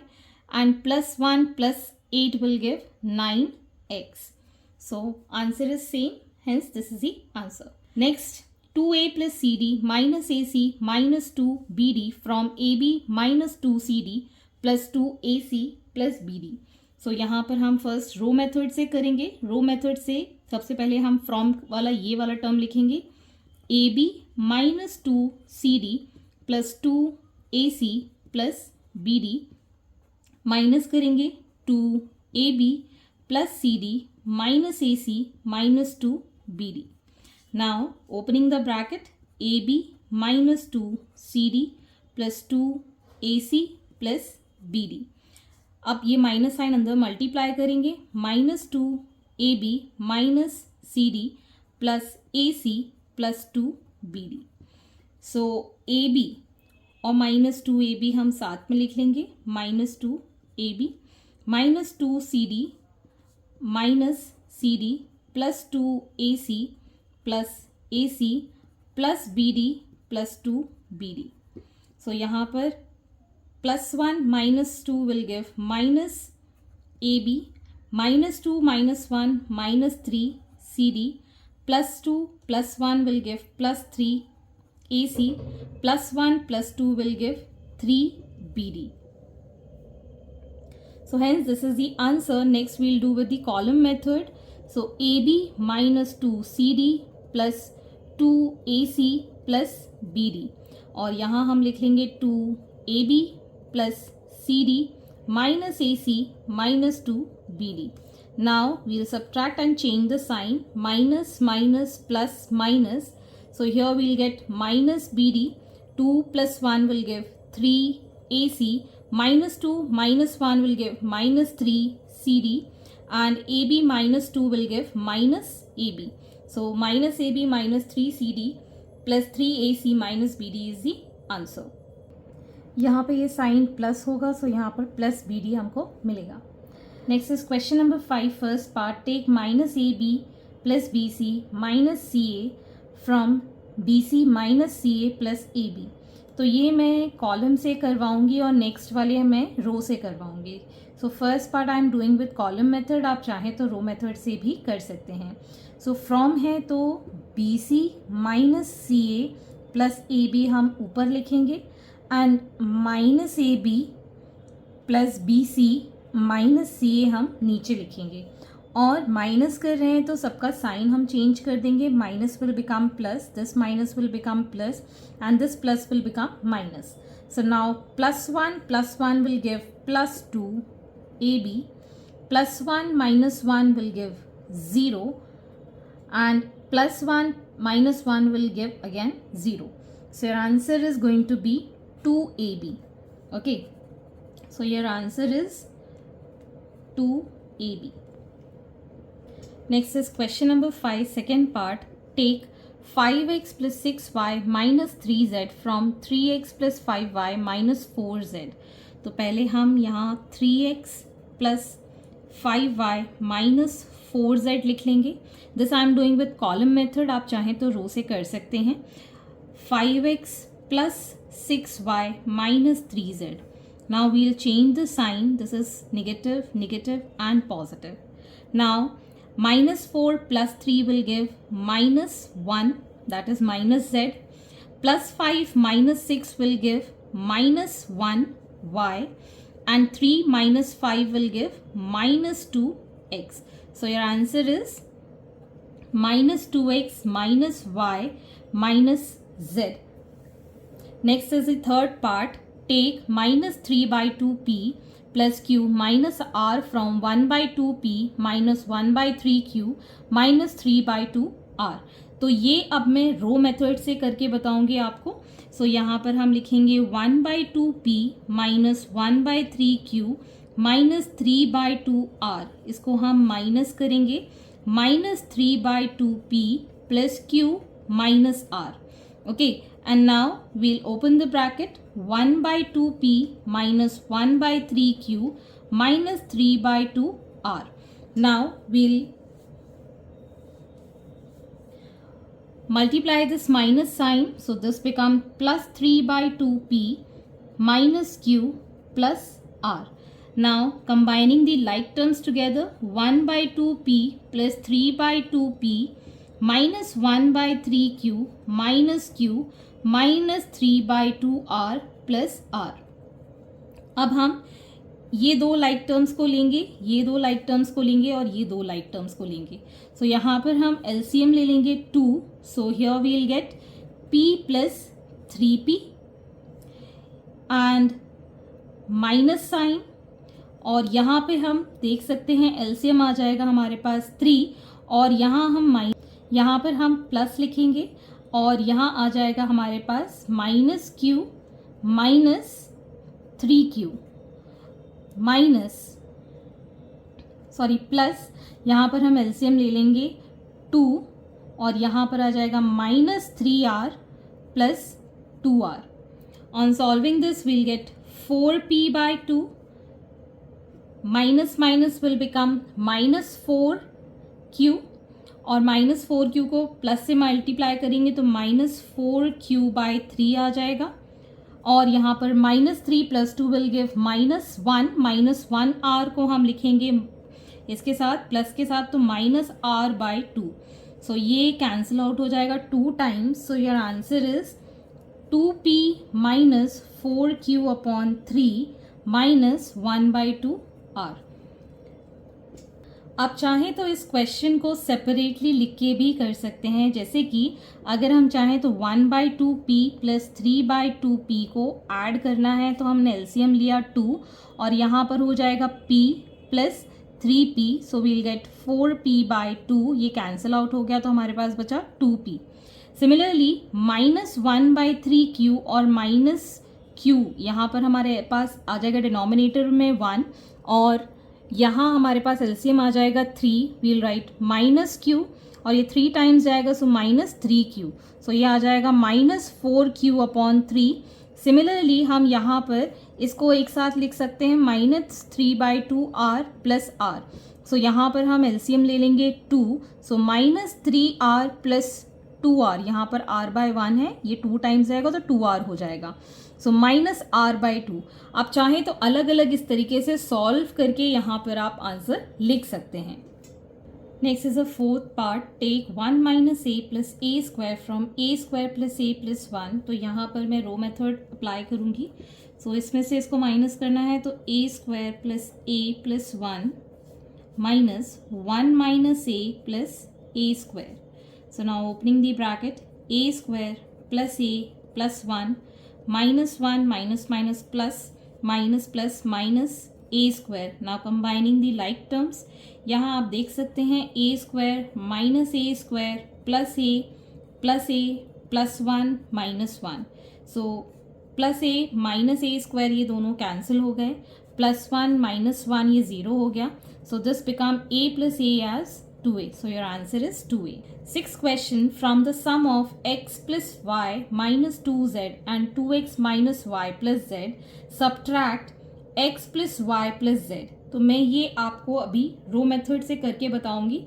and plus 1 plus 8 will give 9x. So answer is same, hence this is the answer. Next, 2a plus cd minus ac minus 2bd from ab minus 2cd plus 2ac plus bd. So यहाँ पर हम first row method से करेंगे. Row method से सबसे पहले हम from वाला ये वाला टर्म लिखेंगे. ab minus 2cd plus 2ac plus bd minus करेंगे 2ab plus cd minus ac minus 2bd. Now opening the bracket, ab minus 2cd plus 2ac plus bd. अब ये माइनस साइन अंदर मल्टीप्लाई करेंगे. Minus 2ab minus cd plus ac plus 2bd. सो ab और minus 2ab हम साथ में लिख लेंगे. Minus 2ab minus 2cd minus cd plus 2ac plus ac plus bd plus 2bd. सो यहाँ पर plus 1 minus 2 will give minus ab, minus 2 minus 1 minus 3 cd plus 2 plus 1 will give plus 3 ac plus 1 plus 2 will give 3bd. So hence this is the answer. Next we'll do with the column method. So ab minus 2cd plus 2ac plus bd, और यहाँ हम लिख लेंगे 2ab plus cd minus ac minus 2bd. Now we'll subtract and change the sign. Minus minus plus minus. So here we'll get minus bd. 2 plus 1 will give 3ac. Minus 2 minus 1 will give minus 3cd, and ab minus 2 will give minus ab. So minus ab minus 3cd plus 3ac minus bd is the answer. यहाँ पे ये sign plus होगा, सो यहाँ पर plus bd हमको मिलेगा. Next is question number 5. First part, take minus ab plus bc minus ca from bc minus ca plus ab. तो ये मैं कॉलम से करवाऊंगी और नेक्स्ट वाले मैं रो से करवाऊंगी. So first part I am doing with column method. आप चाहें तो रो मेथड से भी कर सकते हैं. सो फ्रॉम है तो bc minus ca plus ab हम ऊपर लिखेंगे, and minus ab plus bc minus ca हम नीचे लिखेंगे. और माइनस कर रहे हैं तो सबका साइन हम चेंज कर देंगे. Minus will become plus, this minus will become plus, and this plus will become minus. So now plus 1 will give plus 2 ab, plus 1 minus 1 will give 0, and plus 1 minus 1 will give again 0. So your answer is going to be 2ab. Okay, so your answer is 2ab. Next is question number 5, second part. Take 5x plus 6y minus 3z from 3x plus 5y minus 4z. तो पहले हम यहाँ 3x plus 5y minus 4z लिख लेंगे. This I am doing with column method. आप चाहें तो रो से कर सकते हैं. 5x plus 6y minus 3z. Now we'll change the sign. This is negative, negative and positive. Now minus 4 plus 3 will give minus 1, that is minus z. Plus 5 minus 6 will give minus 1y, and 3 minus 5 will give minus 2x. So your answer is minus 2x minus y minus z. Next is the third part. Take minus 3 by 2p plus q minus r from 1 by 2p minus 1 by 3q minus 3 by 2r. तो ये अब मैं रो method से करके बताऊंगी आपको. सो यहाँ पर हम लिखेंगे 1 by 2p minus 1 by 3q minus 3 by 2r. इसको हम माइनस करेंगे. Minus 3 by 2p plus q minus r. Okay, and now we'll open the bracket. 1 by 2p minus 1 by 3q minus 3 by 2r. Now we'll multiply this minus sign. So this becomes plus 3 by 2p minus q plus r. Now combining the like terms together, 1 by 2p plus 3 by 2p minus 1 by 3q minus q minus 3 by 2r plus r. अब हम ये दो like terms को लेंगे, ये दो like terms को लेंगे और ये दो लाइक टर्म्स को लेंगे. सो यहाँ पर हम एलसीएम ले लेंगे 2. So here we will get p plus 3p and minus sign, और यहाँ पे हम देख सकते हैं एलसीएम आ जाएगा हमारे पास 3, और यहाँ पर हम प्लस लिखेंगे और यहाँ आ जाएगा हमारे पास minus q minus 3q plus यहाँ पर हम एलसीएम ले लेंगे 2 और यहाँ पर आ जाएगा minus 3r plus 2r. On solving this will get 4p by 2. Minus minus will become minus 4q और माइनस 4q को प्लस से मल्टीप्लाई करेंगे तो माइनस 4q by 3 आ जाएगा. और यहाँ पर minus 3 plus 2 will give minus 1r को हम लिखेंगे इसके साथ प्लस के साथ तो माइनस r by 2. सो ये कैंसिल आउट हो जाएगा 2 times. So your answer is 2p minus 4q upon 3 minus 1 by 2r. आप चाहें तो इस क्वेश्चन को सेपरेटली लिख के भी कर सकते हैं. जैसे कि अगर हम चाहें तो 1 by 2p plus 3 by 2p को ऐड करना है तो हमने एलसीएम लिया 2 और यहाँ पर हो जाएगा p plus 3p. So we'll get 4p by 2. ये कैंसिल आउट हो गया तो हमारे पास बचा 2p. Similarly minus 1 by 3q और माइनस q यहाँ पर हमारे पास आ जाएगा डिनोमिनेटर में 1 और यहाँ हमारे पास एलसीएम आ जाएगा 3. वील राइट माइनस q और ये 3 टाइम्स जाएगा सो माइनस 3q. सो ये आ जाएगा माइनस 4q अपॉन 3. सिमिलरली हम यहाँ पर इसको एक साथ लिख सकते हैं minus 3 by 2r plus r. सो यहाँ पर हम एलसीएम ले लेंगे 2. So minus 3r plus 2r, यहाँ पर r by 1 है, ये 2 टाइम्स जाएगा तो 2r हो जाएगा. So minus r by 2. आप चाहें तो अलग अलग इस तरीके से सॉल्व करके यहाँ पर आप आंसर लिख सकते हैं. Next is a fourth part. Take 1 minus a plus a square from a square plus a plus 1. तो यहाँ पर मैं रो मेथड अप्लाई करूँगी. सो इसमें से इसको माइनस करना है तो a square plus a plus 1 minus 1 minus a plus a square. So now opening the bracket, a square plus a plus 1 minus 1 minus minus plus minus plus minus a square. Now combining the like terms, यहाँ आप देख सकते हैं a square minus a square plus a plus 1 minus 1. So plus a minus a square ये दोनों cancel हो गए, plus 1 minus 1 ये 0 हो गया. So this become a plus a as 2a. So your answer is 2a. Sixth question, from the sum of x plus y minus 2z and 2x minus y plus z, subtract x plus y plus z. तो मैं ये आपको अभी रो method से करके बताऊंगी.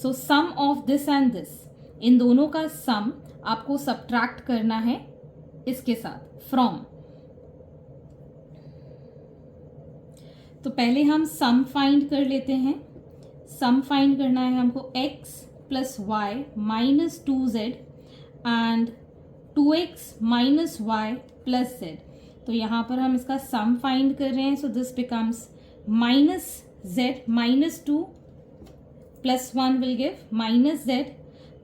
सो सम of this and this, इन दोनों का सम आपको सब्ट्रैक्ट करना है इसके साथ फ्रॉम. तो पहले हम सम फाइंड कर लेते हैं. सम फाइंड करना है हमको x plus y minus 2z and 2x minus y plus z. तो यहाँ पर हम इसका सम फाइंड कर रहे हैं. So this becomes minus z minus 2 plus 1 will give minus z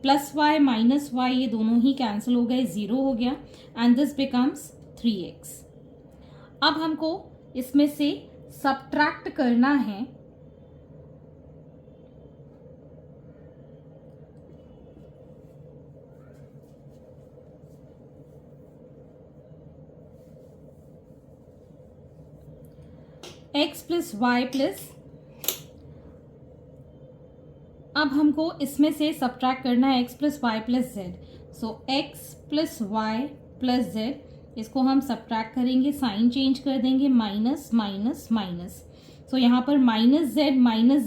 plus y minus y, ये दोनों ही कैंसिल हो गए, 0 हो गया एंड दिस बिकम्स 3x. अब हमको इसमें से सब्ट्रैक्ट करना है x प्लस वाई प्लस, अब हमको इसमें से सब्ट्रैक्ट करना है x plus y plus z. So x plus y plus z, इसको हम सब्ट्रैक्ट करेंगे, साइन चेंज कर देंगे, माइनस माइनस माइनस. सो यहाँ पर minus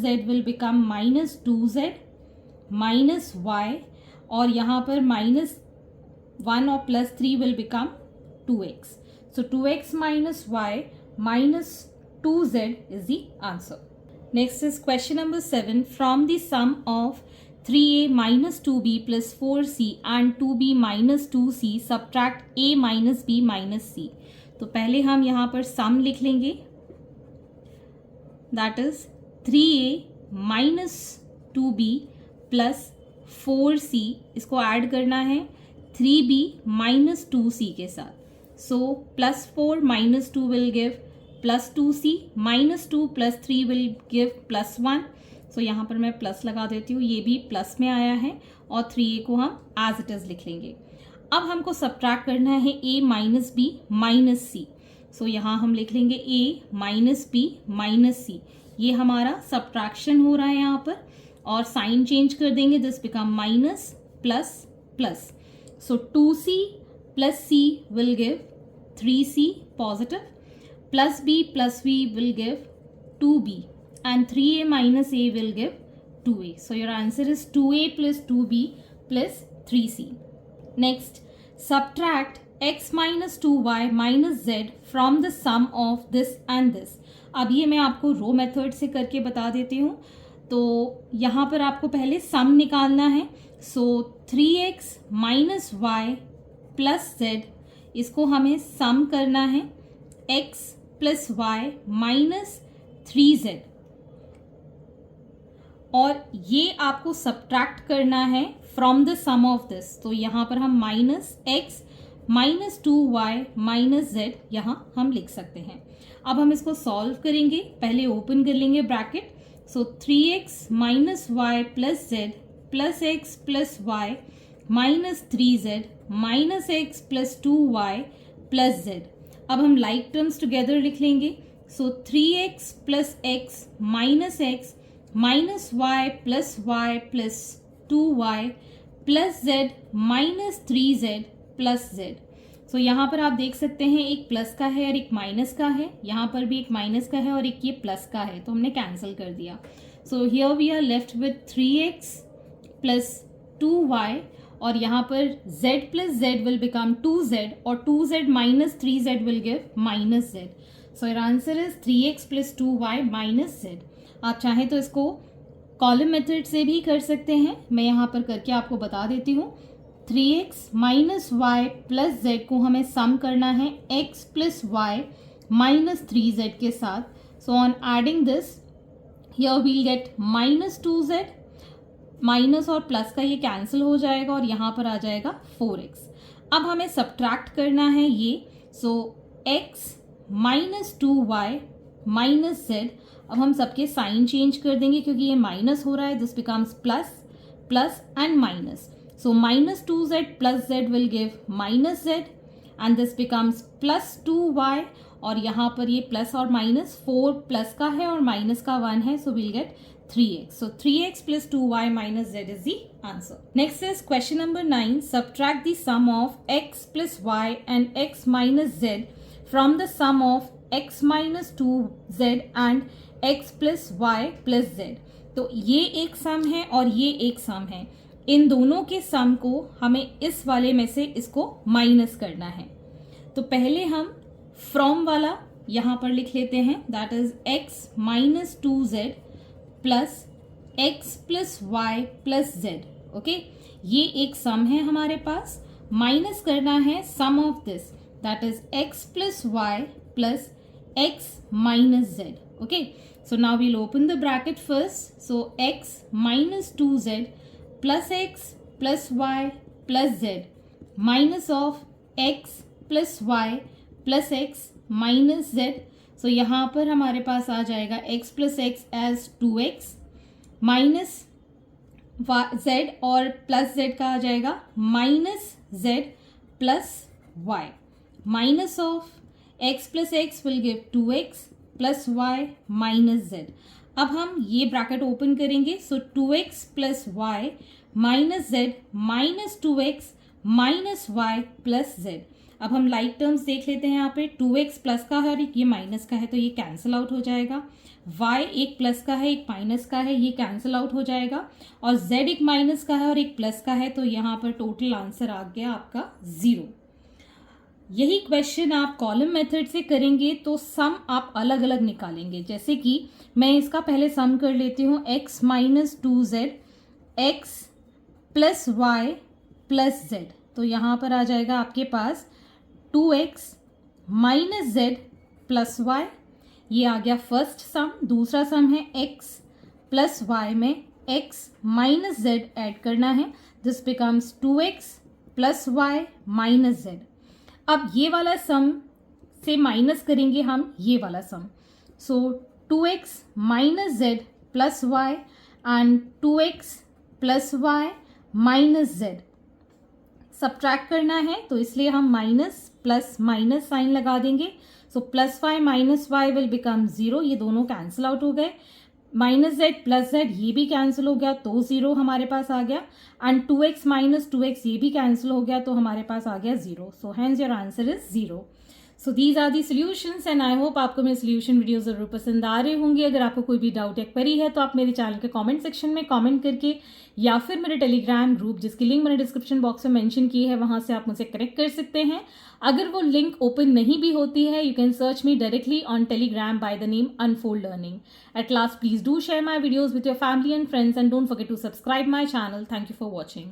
z will become minus 2z minus y, और यहाँ पर माइनस 1 और plus 3 will become 2x. So 2x minus y minus 2z is the answer. Next is question number 7. From the sum of 3a minus 2b plus 4c and 2b minus 2c subtract a minus b minus c. तो पहले हम यहाँ पर सम लिख लेंगे, that is 3a minus 2b plus 4c, इसको add करना है 3b minus 2c के साथ. So plus 4 minus 2 will give plus 2c minus 2 plus 3 will give plus 1. सो यहाँ पर मैं प्लस लगा देती हूँ, ये भी प्लस में आया है, और 3a को हम एज इट इज लिख लेंगे. अब हमको सब्ट्रैक्ट करना है a माइनस बी माइनस सी. सो यहाँ हम लिख लेंगे a माइनस बी माइनस सी. ये हमारा सब्ट्रैक्शन हो रहा है यहाँ पर, और साइन चेंज कर देंगे, this become minus plus plus. So 2c plus c will give 3c positive, plus b plus v will give 2b and 3a minus a will give 2a. So your answer is 2a plus 2b plus 3c. Next, subtract x minus 2y minus z from the sum of this and this. अब ये मैं आपको रो method से करके बता देती हूँ. तो यहाँ पर आपको पहले सम निकालना है. So 3x minus y plus z, इसको हमें सम करना है x plus y minus 3z, और ये आपको सब्ट्रैक्ट करना है from the sum of this. तो यहाँ पर हम minus x minus 2y minus z यहाँ हम लिख सकते हैं. अब हम इसको सॉल्व करेंगे, पहले ओपन कर लेंगे bracket. So 3x minus y plus z plus x plus y minus 3z minus x plus 2y plus z. अब हम लाइक टर्म्स टुगेदर लिख लेंगे. So 3x plus x minus x minus y plus 2y plus z minus 3z plus z. सो यहाँ पर आप देख सकते हैं एक प्लस का है और एक माइनस का है, यहाँ पर भी एक माइनस का है और एक ये प्लस का है, तो हमने कैंसिल कर दिया. So here we are left with 3x plus 2y, और यहाँ पर z plus z will become 2z, और 2z minus 3z will give minus z. So your answer is 3x plus 2y minus z. आप चाहें तो इसको column method से भी कर सकते हैं, मैं यहाँ पर करके आपको बता देती हूँ. 3x minus y plus Z को हमें सम करना है x plus y minus 3z के साथ. So on adding this here we'll get minus 2z, minus और प्लस का ये कैंसिल हो जाएगा और यहाँ पर आ जाएगा 4x. अब हमें सब्ट्रैक्ट करना है ये. सो x minus 2y minus z, अब हम सबके साइन चेंज कर देंगे क्योंकि ये माइनस हो रहा है, this becomes plus plus and minus. So minus 2z plus z will give minus z and this becomes plus 2y, और यहाँ पर ये प्लस और माइनस 4 प्लस का है और माइनस का 1 है, so will get 3x. So 3x plus 2y minus z is the answer. Next is question number 9. Subtract the sum of x plus y and x minus z from the sum of x minus 2z and x plus y plus z. तो ये एक sum है और ये एक sum है, इन दोनों के सम को हमें इस वाले में से इसको माइनस करना है. तो पहले हम फ्रॉम वाला यहाँ पर लिख लेते हैं, that is x minus 2z plus x plus y plus z. Okay, ये एक सम है हमारे पास, माइनस करना है sum of this, that is x plus y plus x minus z. Okay, so now we'll open the bracket first. So x minus 2z plus x plus y plus z minus of x plus y plus x minus z. So यहाँ पर हमारे पास आ जाएगा x plus x as 2x minus z और plus z का आ जाएगा minus z plus y. Minus of x plus x will give 2x plus y minus z. अब हम ये ब्रैकेट ओपन करेंगे. सो 2x plus y minus z minus 2x minus y plus z. अब हम like terms देख लेते हैं. यहाँ पे 2x प्लस का है और ये माइनस का है, तो ये कैंसिल आउट हो जाएगा. y एक प्लस का है एक माइनस का है, ये कैंसिल आउट हो जाएगा. और z एक माइनस का है और एक प्लस का है, तो यहाँ पर टोटल आंसर आ गया आपका 0. यही क्वेश्चन आप कॉलम मेथड से करेंगे तो सम आप अलग अलग निकालेंगे. जैसे कि मैं इसका पहले सम कर लेती हूँ. x minus 2z x plus y plus z. तो यहाँ पर आ जाएगा आपके पास 2x minus z plus y. ये आ गया फर्स्ट सम. दूसरा सम है x प्लस वाई में x माइनस z ऐड करना है. This becomes 2x plus y minus z. अब ये वाला सम से माइनस करेंगे हम ये वाला sum. So 2x minus z plus y and 2x plus y minus z subtract करना है, तो इसलिए हम माइनस प्लस माइनस साइन लगा देंगे. So plus y minus y will become 0. ये दोनों कैंसिल आउट हो गए. माइनस z प्लस z ये भी कैंसिल हो गया, तो 0 हमारे पास आ गया. एंड 2x माइनस 2x ये भी कैंसिल हो गया, तो हमारे पास आ गया 0. So hence your answer is 0. So these are the solutions and I hope आपको मेरे सॉल्यूशन वीडियो जरूर पसंद आ रहे होंगे. अगर आपको कोई भी डाउट या क्वेरी है तो आप मेरे चैनल के कमेंट सेक्शन में कमेंट करके या फिर मेरे टेलीग्राम ग्रुप जिसकी लिंक मैंने डिस्क्रिप्शन बॉक्स में मेंशन की है वहां से आप मुझसे कनेक्ट कर सकते हैं. अगर वो लिंक ओपन नहीं भी होती है you can search me directly on Telegram by the name unfold learning. At last please do share my videos with your family and friends and don't forget to subscribe my channel. Thank you for watching.